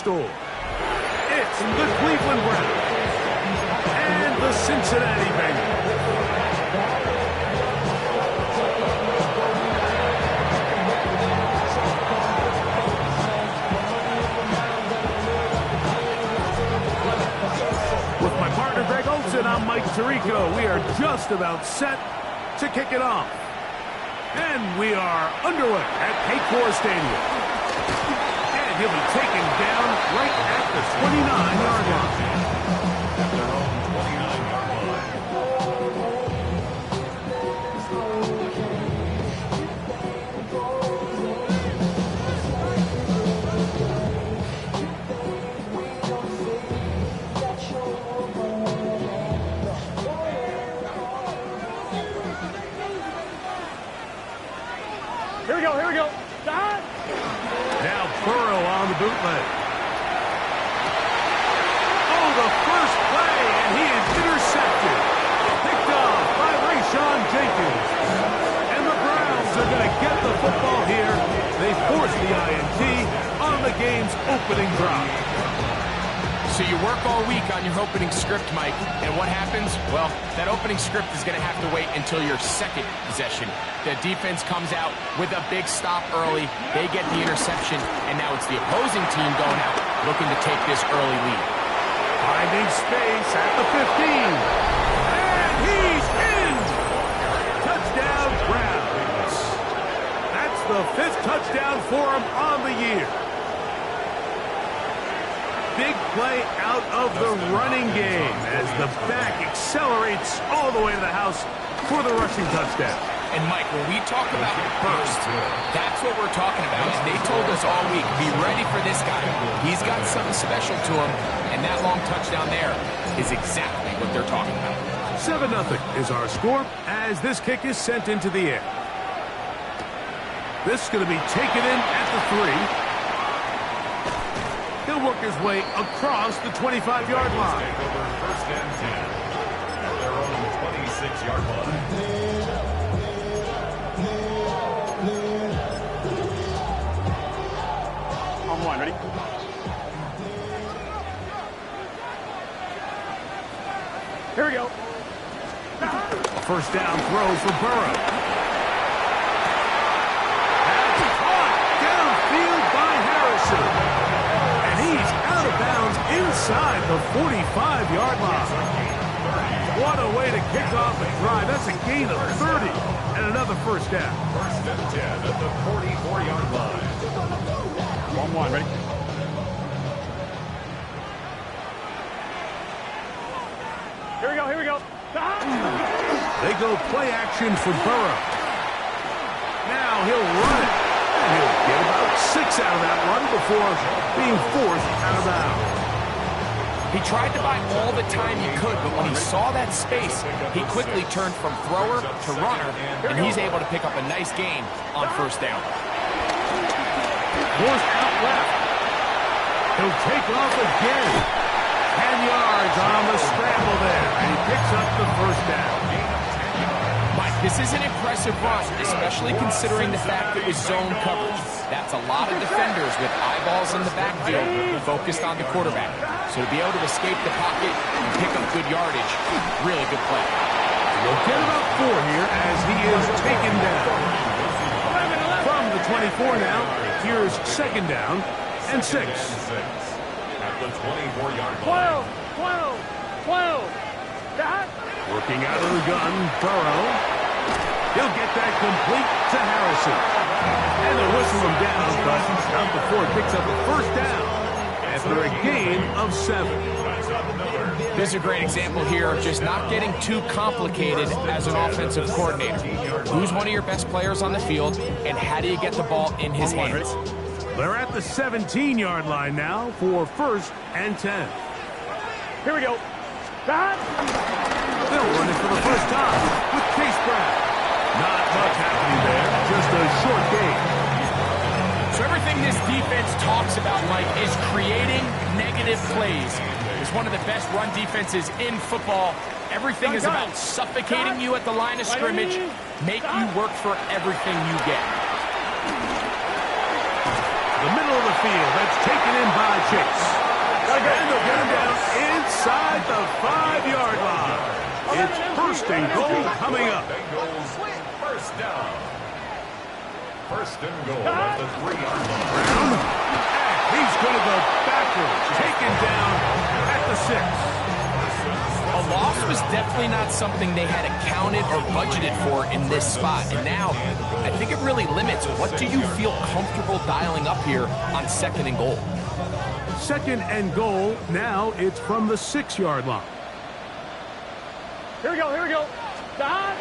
store. It's the Cleveland Browns and the Cincinnati Bengals. With my partner Greg Olson, I'm Mike Tirico. We are just about set to kick it off. And we are underway at Paycor Stadium. And he'll be taken down right at the 29-yard line. At their own 29-yard line. Here we go. Stop. Now Burrow on the bootleg. Oh, the first play, and he is intercepted. Picked off by Rayshawn Jenkins. And the Browns are going to get the football here. They force the INT on the game's opening drive. So you work all week on your opening script, Mike, and what happens? Well, that opening script is going to have to wait until your second possession. The defense comes out with a big stop early. They get the interception, and now it's the opposing team going out looking to take this early lead. Finding space at the 15. And he's in! Touchdown, Browns. That's the 5th touchdown for him on the year. Big play out of the running game as the back accelerates all the way to the house for the rushing touchdown. And, Mike, when we talk about burst, that's what we're talking about. They told us all week, be ready for this guy. He's got something special to him, and that long touchdown there is exactly what they're talking about. 7-0 is our score as this kick is sent into the air. This is going to be taken in at the 3. He'll work his way across the 25-yard line. Take over 1st and 10 at their own 26-yard line. On one, ready? Here we go. A first down throw for Burrow. That's caught downfield by Harrison. He's out of bounds inside the 45-yard line. What a way to kick off a drive. That's a gain of 30 and another first down. 1st and 10 at the 44-yard line. 1-1, ready? Here we go. They go play action for Burrow. Now he'll run it. He'll get about 6 out of that run before being forced out of bounds. He tried to buy all the time he could, but when he saw that space, he quickly turned from thrower to runner, and he's able to pick up a nice gain on first down. Forced out left. He'll take off again. 10 yards on the scramble there, and he picks up the first down. Mike, this is an impressive run, especially considering the fact it was zone coverage. That's a lot of defenders with eyeballs in the backfield focused on the quarterback. So to be able to escape the pocket and pick up good yardage, really good play. We'll get about 4 here as he is taken down. From the 24 now, here's 2nd down and 6. At the 24-yard 12. line. Working out of the gun, Burrow. He'll get that complete to Harrison. And they'll whistle him down, but not before it picks up a first down after a gain of 7. This is a great example here of just not getting too complicated as an offensive coordinator. Who's one of your best players on the field, and how do you get the ball in his hands? They're at the 17-yard line now for 1st and 10. Here we go. They'll run it for the first time with Chase Brown. Not much happening there, just a short gain. So everything this defense talks about, Mike, is creating negative plays. It's one of the best run defenses in football. Everything is about suffocating you at the line of scrimmage, make you work for everything you get. The middle of the field, that's taken in by Chase. inside the 5-yard line. It's first and goal coming up. Bengals first down. First and goal at the 3-yard line. Brown. He's going to go backwards. Taken down at the 6. A loss was definitely not something they had accounted or budgeted for in this spot. And now, I think it really limits what do you feel comfortable dialing up here on second and goal. Second and goal. Now it's from the 6-yard line. Here we go. Here we go. Dot.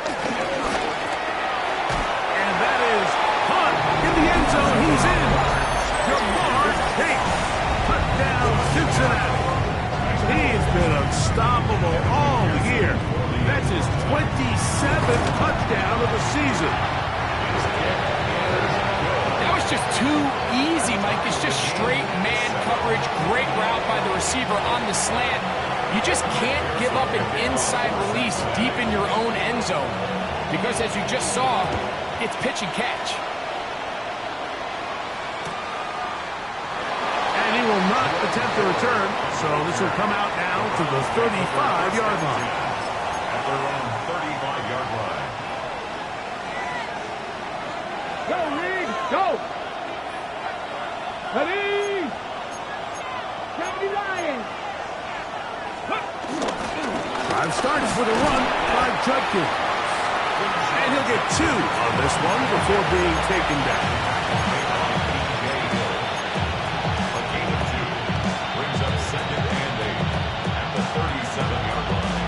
And that is Hunt in the end zone. He's in. Jamar Chase. Touchdown, Cincinnati. He's been unstoppable all year. That's his 27th touchdown of the season. That was just too easy, Mike. It's just straight man coverage. Great route by the receiver on the slant. You just can't give up an inside release deep in your own end zone. Because as you just saw, it's pitch and catch. And he will not attempt to return, so this will come out now to the 35-yard line. At their own 35-yard line. Go, Reed. Go. Ready. County Lions. I've started for the run by Judkins. And he'll get 2 on this one before being taken down. A gain of 2 brings up second and 8 at the 37-yard line.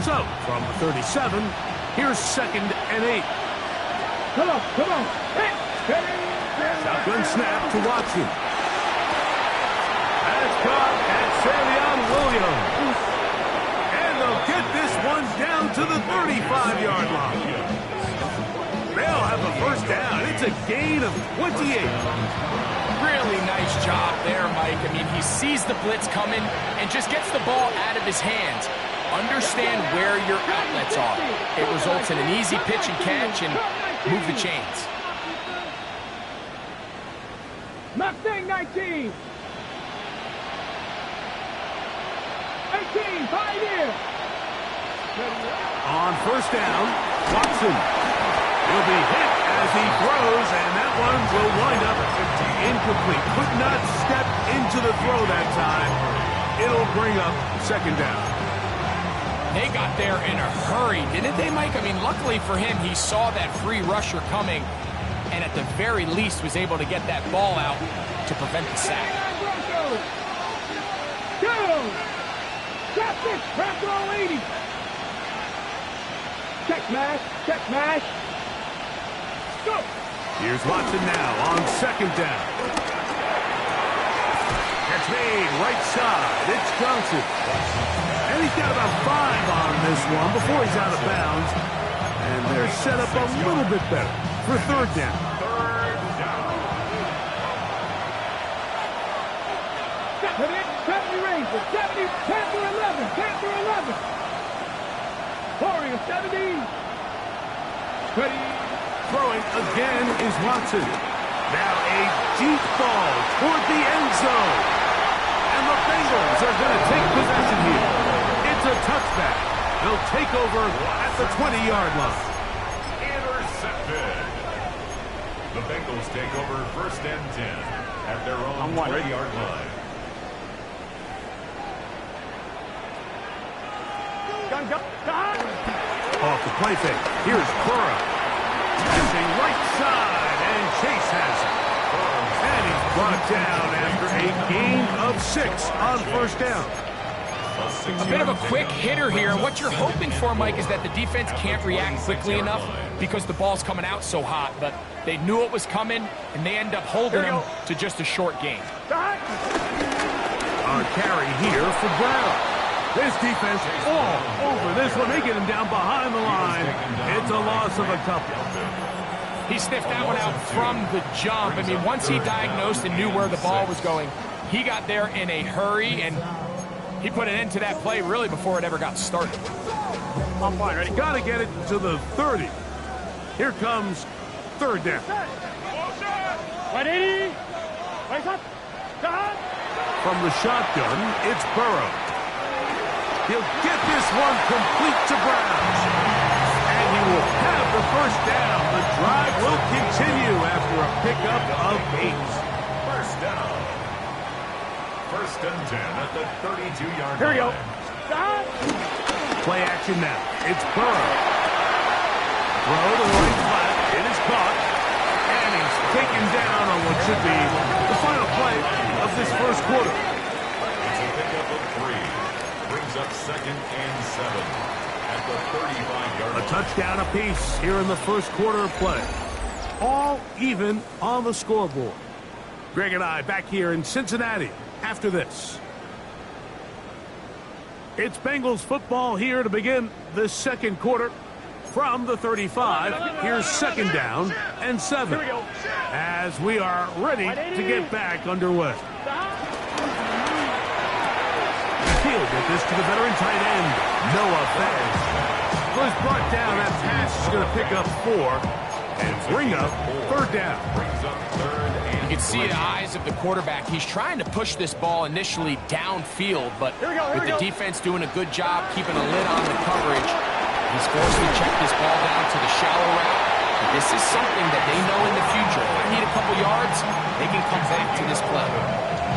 So, from the 37, here's second and 8. Come on. Come on. Hey. Shotgun snap to Watson. That's caught at Savion Williams. And they'll get this one down to the 35-yard line. They'll have a first down. It's a gain of 28. Really nice job there, Mike. I mean, he sees the blitz coming and just gets the ball out of his hands. Understand where your outlets are. It results in an easy pitch and catch and move the chains. Mustang 19. 18, Pioneer. On first down, Watson will be hit as he throws, and that one will wind up incomplete. Could not step into the throw that time. It'll bring up second down. They got there in a hurry, didn't they, Mike? I mean, luckily for him, he saw that free rusher coming, and at the very least was able to get that ball out to prevent the sack. Go! Drop this! Drop roll 80! Check mash! Check mash! Go! Here's Watson now on second down. Catch made right side. It's Johnson. And he's got about 5 on this one before he's out of bounds. And they're set up a little bit better for third down. Rangers, 70, Panther 11, Panther 11. Warrior 70. Ready. Throwing again is Watson. Now a deep ball toward the end zone. And the Bengals are going to take possession here. It's a touchback. They'll take over at the 20-yard line. Intercepted. The Bengals take over first and 10 at their own 20-yard line. Off the play fake. Here's Burrow. Passing right side, and Chase has it. And he's brought down after a gain of 6 on first down. A bit of a quick hitter here. What you're hoping for, Mike, is that the defense can't react quickly enough because the ball's coming out so hot. But they knew it was coming, and they end up holding him to just a short gain. On carry here for Brown. This defense all over this one. They get him down behind the line. It's a loss of a couple. He sniffed that one out from the jump. I mean, once he diagnosed and knew where the ball was going, he got there in a hurry, and he put an end to that play really before it ever got started. I'm fine, ready? Got to get it to the 30. Here comes third down. Ready? Wake up. Stop. From the shotgun, it's Burrow. He'll get this one complete to Brown. And he will have the first down. The drive will continue after a pickup of 8. First down. First and 10 at the 32-yard line. Here we go. Stop. Play action now. It's Burrow. Throw to the right flat. It is caught. And he's taken down on what should be the final play of this first quarter. It's a pickup of 3. Brings up 2nd and 7 at the 35-yard line. A touchdown apiece here in the first quarter of play. All even on the scoreboard. Greg and I back here in Cincinnati after this. It's Bengals football here to begin the second quarter. From the 35, here's 2nd down and 7 as we are ready to get back underway. He'll get this to the veteran tight end, Noah Fant. Was brought down. That pass is going to pick up 4 and bring up 3rd down. You can see the eyes of the quarterback. He's trying to push this ball initially downfield, but with the defense doing a good job keeping a lid on the coverage, he's forced to check this ball down to the shallow route. This is something that they know in the future. If I need a couple yards, they can come back to this play.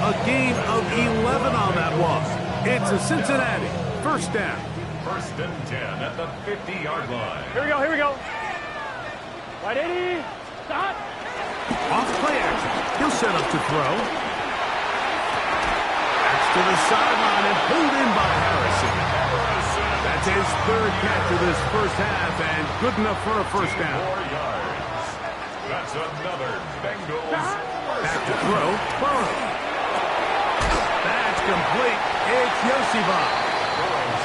A gain of 11 on that one. It's a Cincinnati first down. First and 10 at the 50-yard line. Here we go. Here we go. Right, Eddie. Stop. Off play action. He'll set up to throw. That's to the sideline and pulled in by Harrison. That's his 3rd catch of this first half and good enough for a first down. 4 yards. That's another Bengals. Back to throw. Burrow. That's complete. It's Yosibah.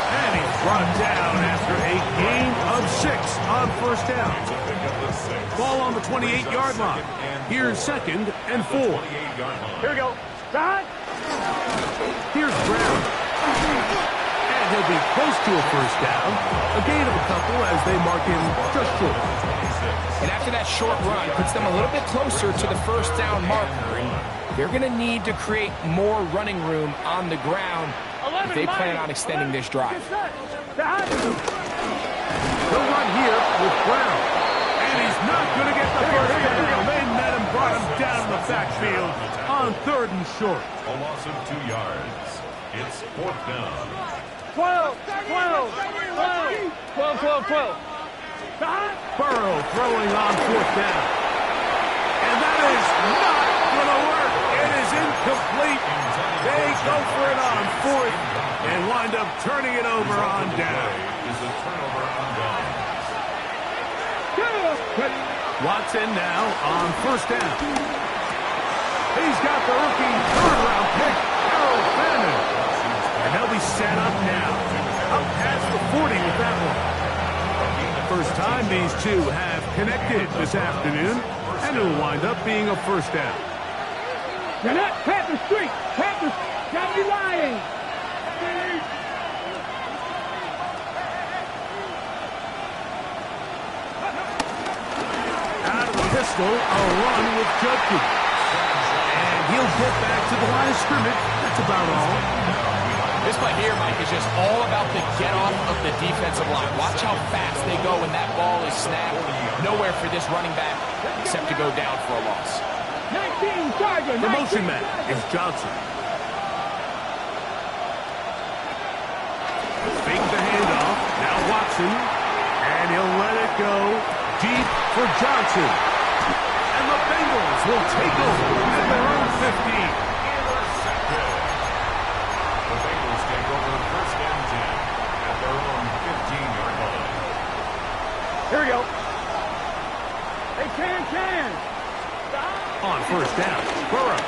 And he's brought down after a gain of 6 on first down. Ball on the 28-yard line. Here's 2nd and 4. Here we go. Stop. Here's Brown. And he'll be close to a first down. A gain of a couple as they mark him just short. And after that short run, puts them a little bit closer to the first down marker. And they're going to need to create more running room on the ground if they plan on extending this drive. Stop. He'll run here with Brown. And he's not going to get the first down. They met him, brought him down in the backfield on 3rd and short. A loss of 2 yards. It's 4th down. 12. 12. 12. 12. 12. 12. Stop. Burrow throwing on 4th down. And that is not going to work. It is incomplete. They go for it on 4th and wind up turning it over on down. Is a turnover on downs. Watson now on first down. He's got the rookie 3rd-round pick, Harold Fannin. And they'll be set up now. Up past the 40 with that one. First time these two have connected this afternoon, and it'll wind up being a first down. You're not Panther Street. Panther, gotta be lying. Out of the pistol, a run with Judkins. And he'll get back to the line of scrimmage. That's about all. This play here, Mike, is just all about the get-off of the defensive line. Watch how fast they go when that ball is snapped. Nowhere for this running back except to go down for a loss. 19 Charger. The motion man is Johnson. Fake the handoff. Now Watson. And he'll let it go deep for Johnson. And the Bengals will take over at their own 15. The Bengals take over first and 10 at their own 15-yard line. Here we go. Hey, can. On first down, Burrow.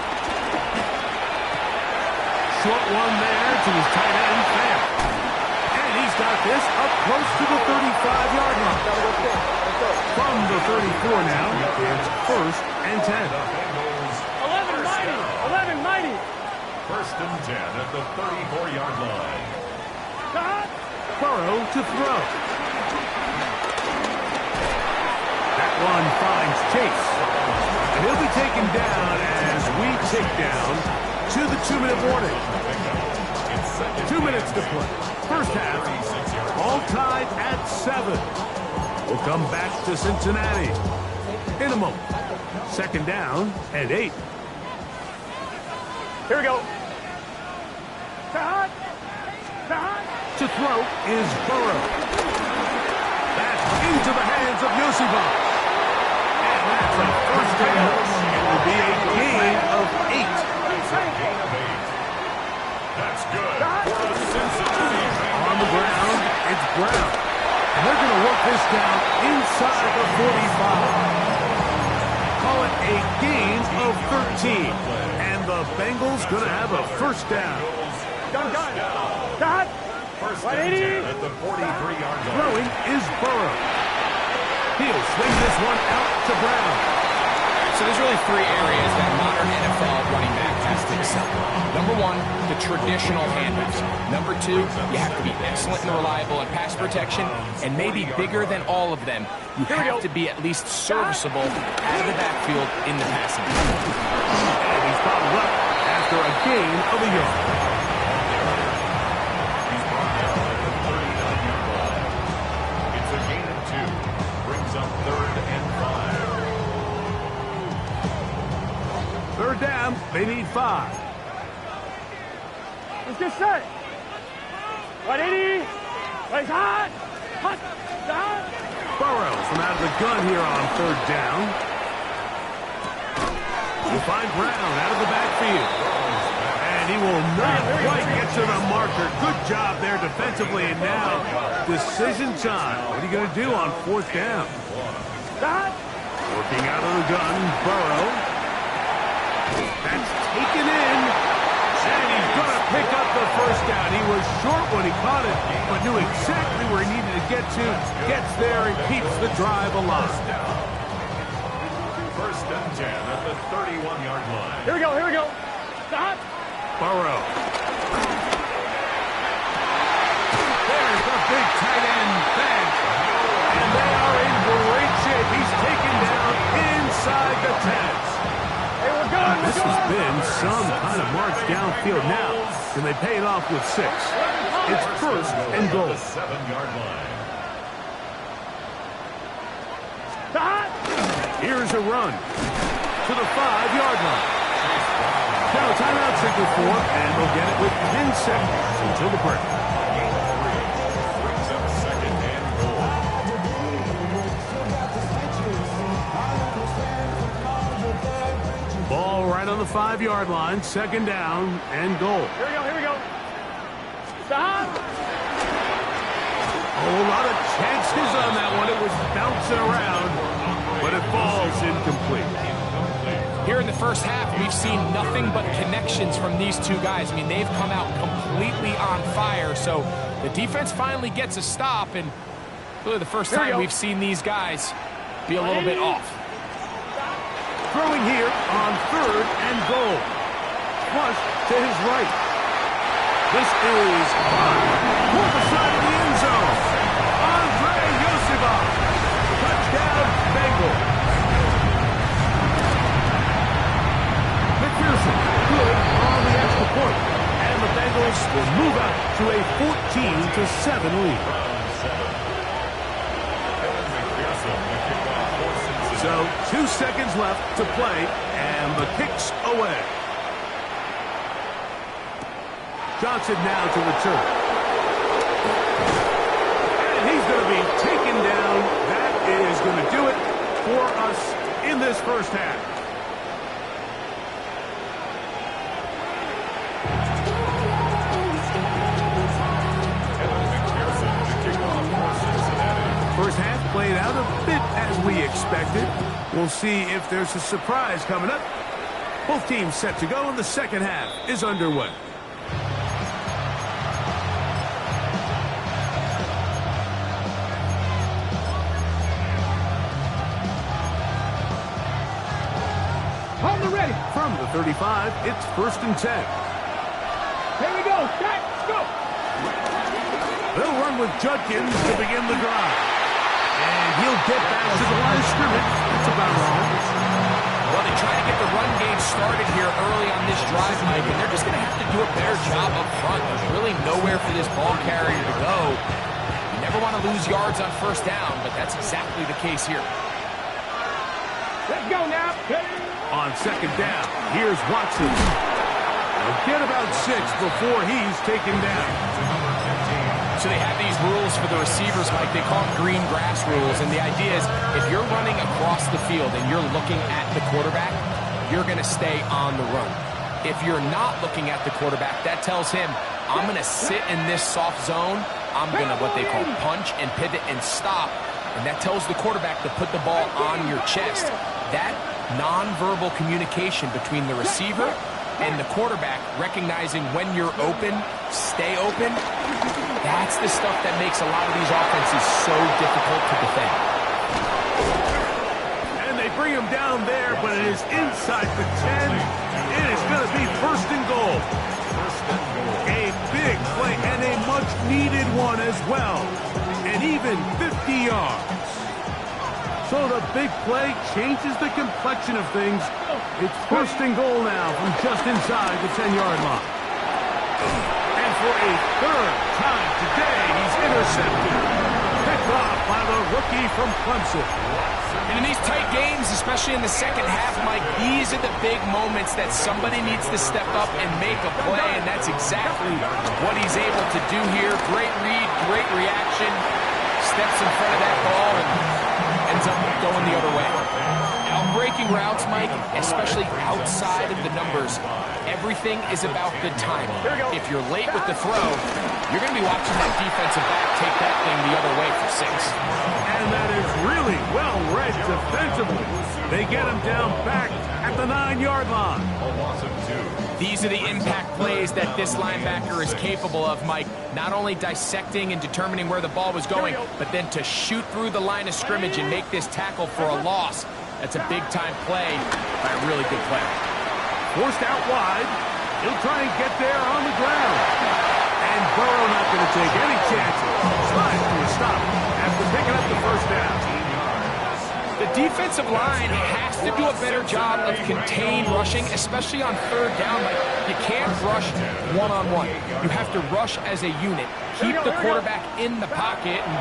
Short one there to his tight end, Fant. And he's got this up close to the 35-yard line. From the 34 now, it's first and 10. The Bengals 11 mighty. first and 10 at the 34-yard line. Stop. Burrow to throw. That one finds Chase. And he'll be taken down as we tick down to the 2-minute warning. 2 minutes to play. First half, all tied at 7. We'll come back to Cincinnati in a moment. Second down and 8. Here we go. To throw is Burrow. That's into the hands of Yosibov. And that's a first down. It will be a gain of 8. That's good for a Cincinnati Bengals. On the ground, it's Brown. And they're going to work this down inside the 45. Call it a gain of 13. And the Bengals going to have a first down. First and 10 at the 43-yard line. Throwing is Burrow. He'll swing this one out to Brown. So there's really 3 areas that modern NFL running back has to excel. Number 1, the traditional handoffs. Number 2, you have to be excellent and reliable in pass protection. And maybe bigger than all of them, you have to be at least serviceable out of the backfield in the passing game. And he's bottled up after a gain of a yard. It's a gain of 2. Brings up 3rd and 5. Third down, they need 5. Let's get set. 180. Raise hot. Hot. Down. Burrow from out of the gun here on third down. We'll find Brown out of the backfield. And he will not quite get to the marker. Good job there defensively. And now, decision time. What are you going to do on 4th down? Working out of the gun, Burrow. That's taken in. And he's going to pick up the first down. He was short when he caught it, but knew exactly where he needed to get to. Gets there and keeps the drive alive. First and 10 at the 31-yard line. Here we go. Here we go. Stop. Burrow. There's the big tight end bench. And they are in great shape. He's taken down inside the 10. This has been some kind of march downfield now. Can they pay it off with 6? It's first and goal. The 7-yard line. Here's a run to the 5-yard line. Now timeout signal for, and they'll get it with 10 seconds until the break. Brings up 2nd and goal. Ball right on the 5-yard line. 2nd down and goal. Here we go. Here we go. Stop. A whole lot of chances on that one. It was bouncing around, but it falls incomplete. Here in the first half, we've seen nothing but connections from these 2 guys. I mean, they've come out completely on fire. So the defense finally gets a stop, and really the first time we've seen these guys be a little bit off. Throwing here on 3rd and goal. Flush to his right. This is for the side of the end zone. Andre Yosibov. Touchdown, Bengals. McPherson, good on the extra point. And the Bengals will move out to a 14-7 lead. So 2 seconds left to play, and the kick's away. Johnson now to return. And he's going to be taken down. That is going to do it for us in this first half. First half played out a bit as we expected. We'll see if there's a surprise coming up. Both teams set to go, and the second half is underway. On the ready. From the 35, it's 1st and 10. Here we go. Set. Go. They'll run with Judkins to begin the drive. And he'll get back to the line of scrimmage. That's about all. Well, the drive, Mike, and they're just going to have to do a better job up front. There's really nowhere for this ball carrier to go. You never want to lose yards on first down, but that's exactly the case here. Let's go now. On second down, here's Watson. He'll get about 6 before he's taken down. So they have these rules for the receivers, Mike. They call them green grass rules. And the idea is if you're running across the field and you're looking at the quarterback, you're going to stay on the run. If you're not looking at the quarterback, that tells him, I'm going to sit in this soft zone. I'm going to what they call punch and pivot and stop. And that tells the quarterback to put the ball on your chest. That nonverbal communication between the receiver and the quarterback, recognizing when you're open, stay open, that's the stuff that makes a lot of these offenses so difficult to defend. And they bring him down there, but it is inside the 10. It is going to be first and goal. A big play and a much-needed one as well. And even 50 yards. So the big play changes the complexion of things. It's first and goal now from just inside the 10-yard line. And for a third time today, he's intercepted. Picked off by the rookie from Clemson. And in these tight games, especially in the second half, Mike, these are the big moments that somebody needs to step up and make a play, and that's exactly what he's able to do here. Great read, great reaction, steps in front of that ball and ends up going the other way. Out breaking routes, Mike, especially outside of the numbers, everything is about the timing. If you're late with the throw, you're going to be watching that defensive back take that thing the other way for 6. And that is really well read defensively. They get him down back at the 9-yard line. These are the impact plays that this linebacker is capable of, Mike. Not only dissecting and determining where the ball was going, but then to shoot through the line of scrimmage and make this tackle for a loss. That's a big-time play by a really good player. Forced out wide. He'll try and get there on the ground. And Burrow not going to take any chances. Slides to a stop after picking up the first down. The defensive line has to do a better job of contained rushing, especially on third down. Like, you can't rush one-on-one. You have to rush as a unit. Keep the quarterback in the pocket, and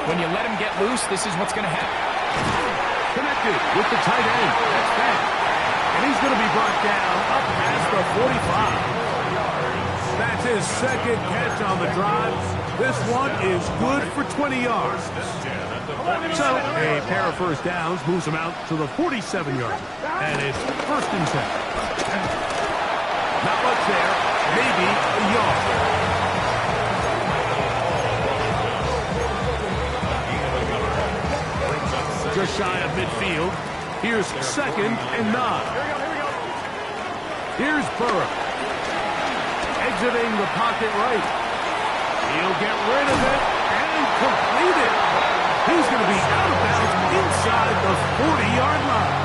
when you let him get loose, this is what's going to happen. Connected with the tight end. That's bad. And he's going to be brought down up past the 45. That's his second catch on the drive. This one is good for 20 yards. So a pair of first downs moves him out to the 47-yard. And it's first and 10. Not much there. Maybe a yard. Just shy of midfield. Here's second and 9. Here's Burrow. Exiting the pocket right. He'll get rid of it and complete it. He's going to be out of bounds inside the 40-yard line.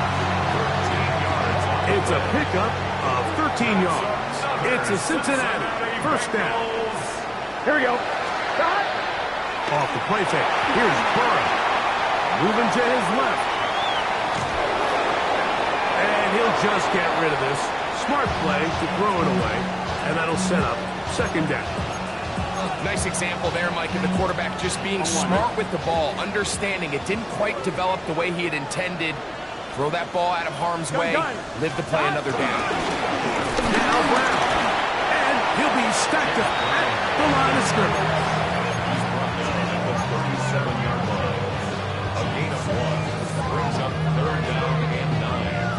It's a pickup of 13 yards. It's a Cincinnati first down. Here we go. Stop. Off the play fake. Here's Burrow. Moving to his left. And he'll just get rid of this. Smart play to throw it away. And that'll set up second down. Nice example there, Mike, of the quarterback just being smart with the ball, understanding it didn't quite develop the way he had intended. Throw that ball out of harm's way, live to play another down. Now Brown. And he'll be stacked up at the line of scrimmage. A gain of 1 brings up third down and 9.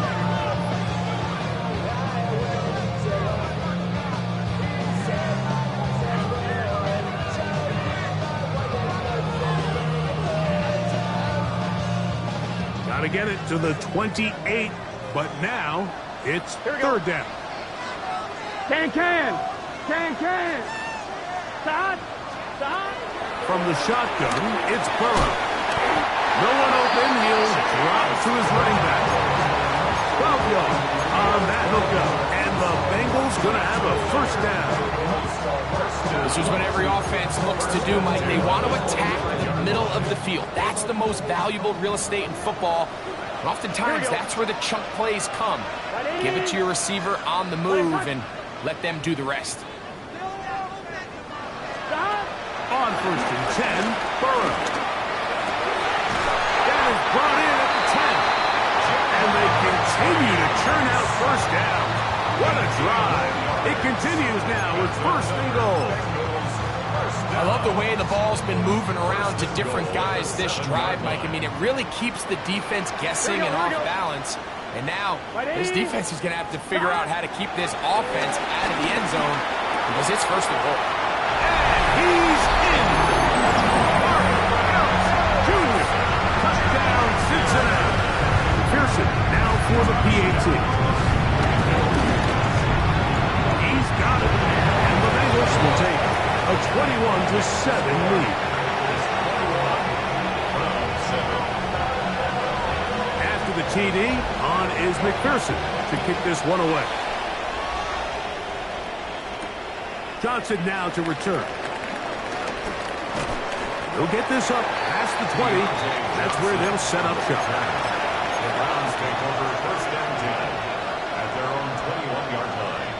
Got to get it to the 28, but now it's third down. Can. Stop. From the shotgun, it's Burrow. No one open, he'll drop to his running back. 12 yards on that hookup, and the Bengals going to have a first down. This is what every offense looks to do, Mike. They want to attack the middle of the field. That's the most valuable real estate in football. And oftentimes, that's where the chunk plays come. Give it to your receiver on the move and let them do the rest. On 1st and 10, Burrow. That is brought in at the 10. And they continue to churn out first down. What a drive. It continues now with 1st and goal. I love the way the ball's been moving around to different guys this drive, Mike. I mean, it really keeps the defense guessing and off balance. And now, this defense is going to have to figure out how to keep this offense out of the end zone because it's 1st and goal. And he's in. Mark Jr. Touchdown, Cincinnati. Pearson now for the PAT. He's got it. And the Bengals will take a 21-7 lead. After the TD, on is McPherson to kick this one away. Johnson now to return. He'll get this up past the 20. That's where they'll set up shop. The Browns take over 1st and 10 at their own 21-yard line.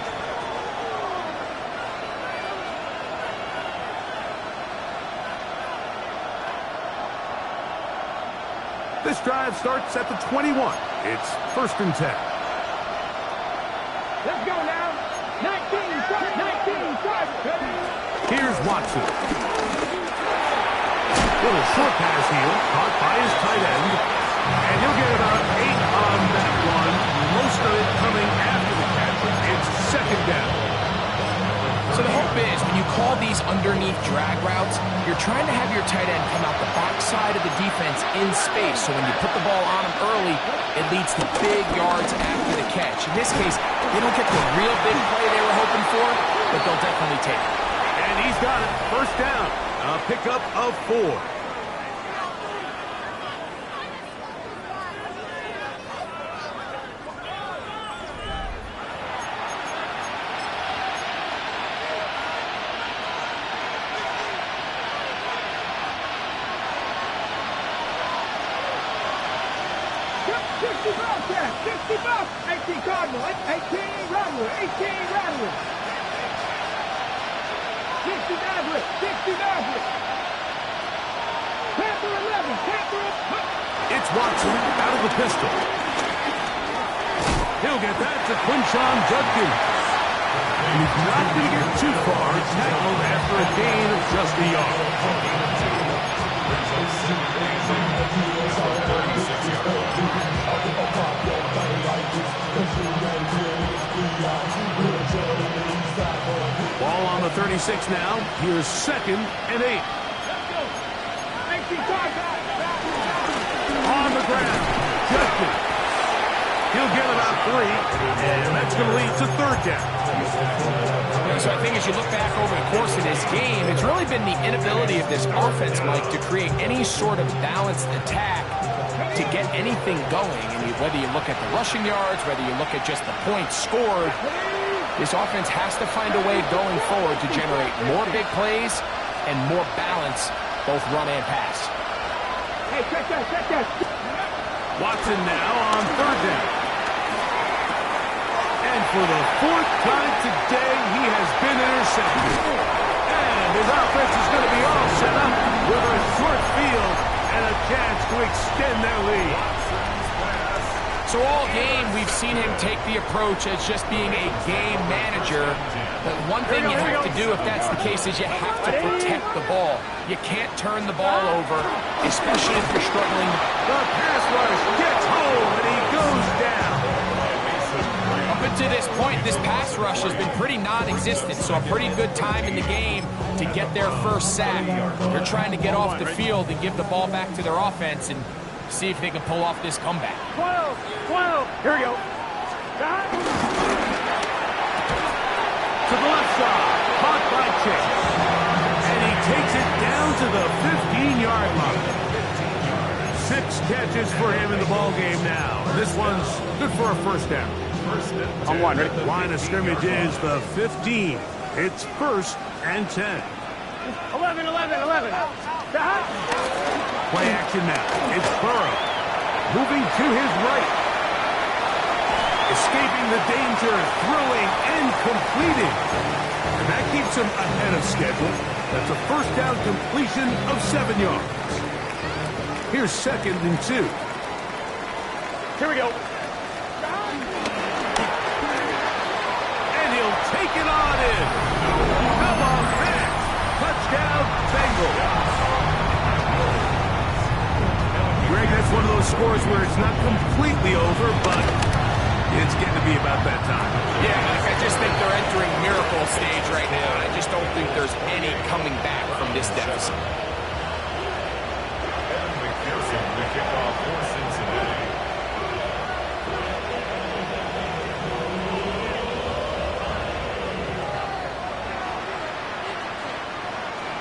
This drive starts at the 21. It's 1st and 10. Let's go now. 19, Here's Watson. Little short pass here, caught by his tight end. And he'll get about 8 on that one. Most of it coming after the catch. It's 2nd down. So the hope is when you call these underneath drag routes, you're trying to have your tight end come out the backside of the defense in space. So when you put the ball on him early, it leads to big yards after the catch. In this case, they don't get the real big play they were hoping for, but they'll definitely take it. And he's got it. 1st down. A pickup of 4. Cardinal, 18 Rattler, 18 Rattler. 60 Maverick, 60 Maverick. Panther 11, Panther. It's Watson out of the pistol. He'll get that to Quinshon Judkins. He's not going to get too far. Tackled after a gain of just a yard. Ball on the 36 now. Here's 2nd and 8. On the ground. Judkins. He'll get about 3, and that's going to lead to 3rd down. So I think as you look back over the course of this game, it's really been the inability of this offense, Mike, to create any sort of balanced attack to get anything going. And whether you look at the rushing yards, whether you look at just the points scored, this offense has to find a way going forward to generate more big plays and more balance, both run and pass. Hey, check that. Watson now on 3rd down. And for the 4th time today, he has been intercepted. And his offense is going to be all set up with a short field and a chance to extend their lead. So all game, we've seen him take the approach as just being a game manager. But one thing you have to do if that's the case is you have to protect the ball. You can't turn the ball over, especially if you're struggling. The pass rush gets home, and he goes down. Up until this point, this pass rush has been pretty non-existent, so a pretty good time in the game to get their first sack. They're trying to get off the field and give the ball back to their offense and see if they can pull off this comeback. 12. Here we go. To the left side, caught by Chase. And he takes it down to the 15-yard line. 6 catches for him in the ball game now. This one's good for a 1st down. On 1, ready? Line of scrimmage is the 15. It's 1st and 10. 11. Play action now. It's Burrow. moving to his right. Escaping the danger, throwing and completing. And that keeps him ahead of schedule. That's a first down completion of 7 yards. Here's 2nd and 2. Here we go. And he'll take it on in. How about that? Touchdown, Bengals. Greg, that's one of those scores where it's not completely over, but it's getting to be about that time. Yeah, Mike, I just think they're entering miracle stage right now, and I just don't think there's any coming back from this deficit. Evan McPherson, the kickoff for Cincinnati.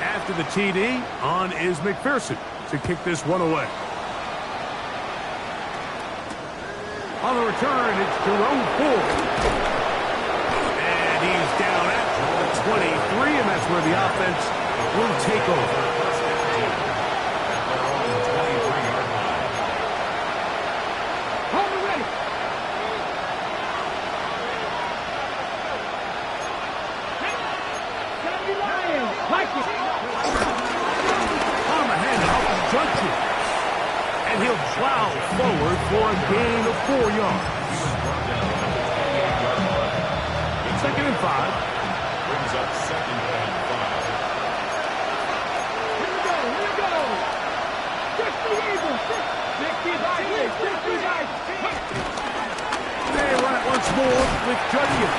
After the TD, on is McPherson to kick this one away. On the return, it's Jerome Ford. And he's down at the 23, and that's where the offense will take over. Hold it ready. Sammy Lions, like it. On the handoff, Junction. And he'll plow forward for a gain of 4 yards. 2nd and 5. Brings up 2nd and 5. Here we go. 60 Eagles, 60 Vikings, 60 Vikings. They run it once more with Judkins.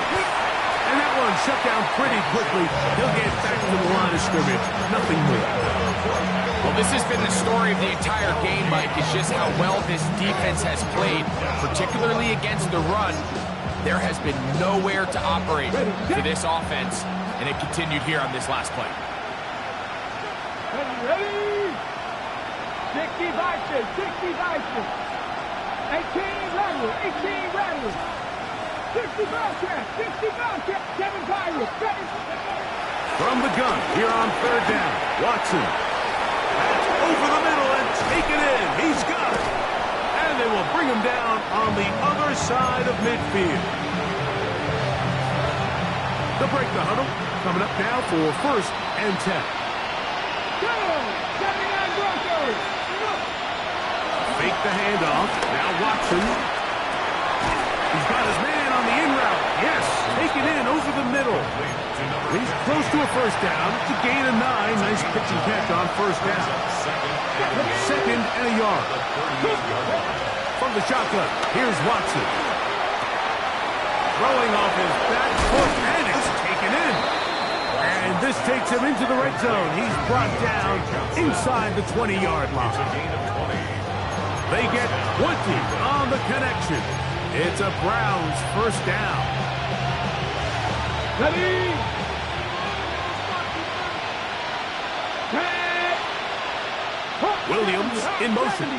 And that one shut down pretty quickly. He'll get back to the line of scrimmage. Nothing more. Well, this has been the story of the entire game, Mike. It's just how well this defense has played, particularly against the run. There has been nowhere to operate for this offense, and it continued here on this last play. Ready? 60 Vikings, 60 Vikings. 18 Rattlers. 60 Bobcats, 60 Bobcats. 7 Pirates, 7. From the gun, here on 3rd down, Watson. That's over the middle and taken in. He's got it. And they will bring him down on the other side of midfield. They'll break the huddle. Coming up now for 1st and 10. Go! 79 Broncos. Fake the handoff. Now Watson. He's got his man on the in route. Yes, taken in over the middle. He's close to a 1st down. It's a gain of 9. Nice pitch and catch on 1st down. 2nd and a yard. From the shotgun, here's Watson. Throwing off his back foot, and it's taken in. And this takes him into the red zone. He's brought down inside the 20-yard line. They get 20 on the connection. It's a Browns 1st down. Ready? Williams in motion.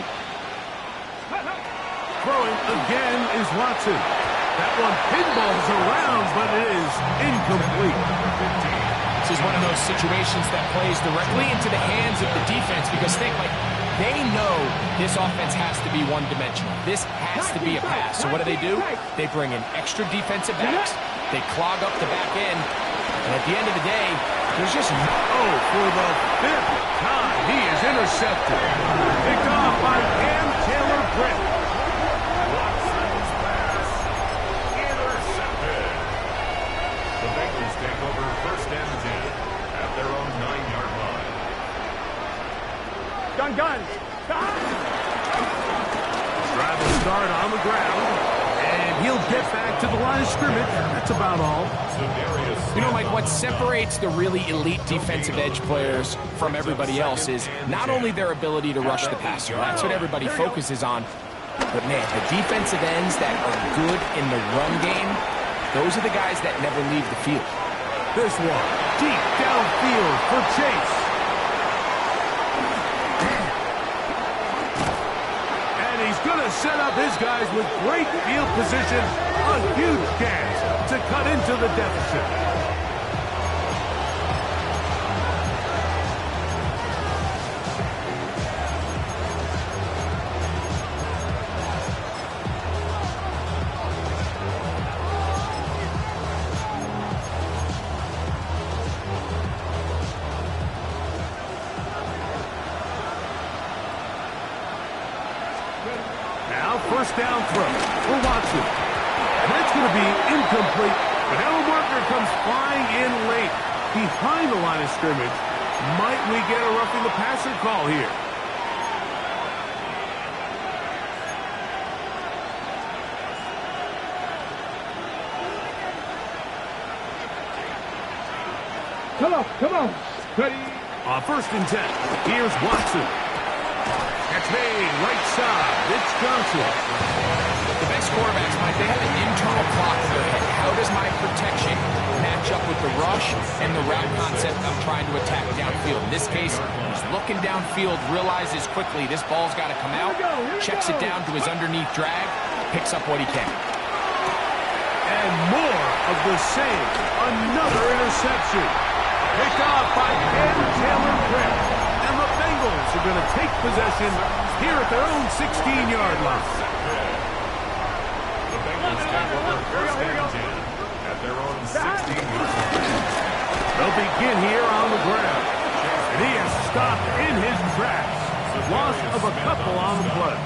Throwing again is Watson. That one pinballs around, but it is incomplete. This is one of those situations that plays directly into the hands of the defense because they know this offense has to be one-dimensional. This has to be a pass. So what do? They bring in extra defensive backs. They clog up the back end. And at the end of the day, there's just no... Oh, for the 5th time, he is intercepted. Picked off by Cam Taylor-Britt. Watson's pass intercepted. The Bengals take over 1st and 10 at their own 9-yard line. Gun. Drive will start on the ground, and he'll get back to the line of scrimmage. That's about all. You know, Mike, what separates the really elite defensive edge players from everybody else is not only their ability to rush the passer. That's what everybody focuses on. But, man, the defensive ends that are good in the run game, those are the guys that never leave the field. This one, deep downfield for Chase. And he's going to set up his guys with great field position. A huge chance to cut into the deficit. throw for Watson. And that's going to be incomplete. But now a marker comes flying in late behind the line of scrimmage. Might we get a roughing the passer call here? Come on. Ready? On 1st and 10, here's Watson. Catch made, right side. It's Johnson. The best quarterbacks, Mike, they have an internal clock in their head. How does my protection match up with the rush and the route concept I'm trying to attack downfield? In this case, he's looking downfield, realizes quickly this ball's got to come out, checks it down to his underneath drag, picks up what he can. And more of the same. Another interception. Picked off by Ken Taylor-Britt. And the Bengals are going to take possession here at their own 16-yard line. The Bengals take over 1st and 10 at their own 16-yard line. They'll begin here on the ground. And he is stopped in his tracks. Loss of a couple on the play.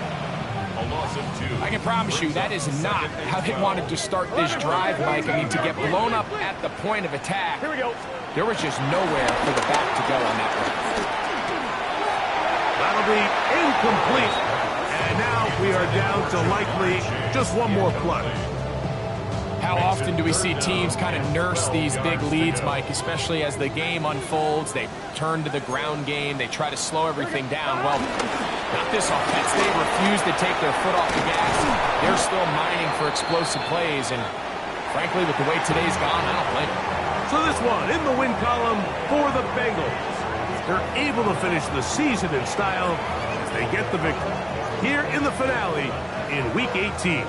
A loss of 2. I can promise you that is not how they wanted to start this drive, Mike. I mean, to get blown up at the point of attack. Here we go. There was just nowhere for the back to go on that one. That'll be incomplete. And now we are down to likely just one more play. How often do we see teams kind of nurse these big leads, Mike, especially as the game unfolds? They turn to the ground game. They try to slow everything down. Well, not this offense. They refuse to take their foot off the gas. They're still mining for explosive plays. And frankly, with the way today's gone, I don't blame them. So this one in the win column for the Bengals. They're able to finish the season in style as they get the victory here in the finale in Week 18.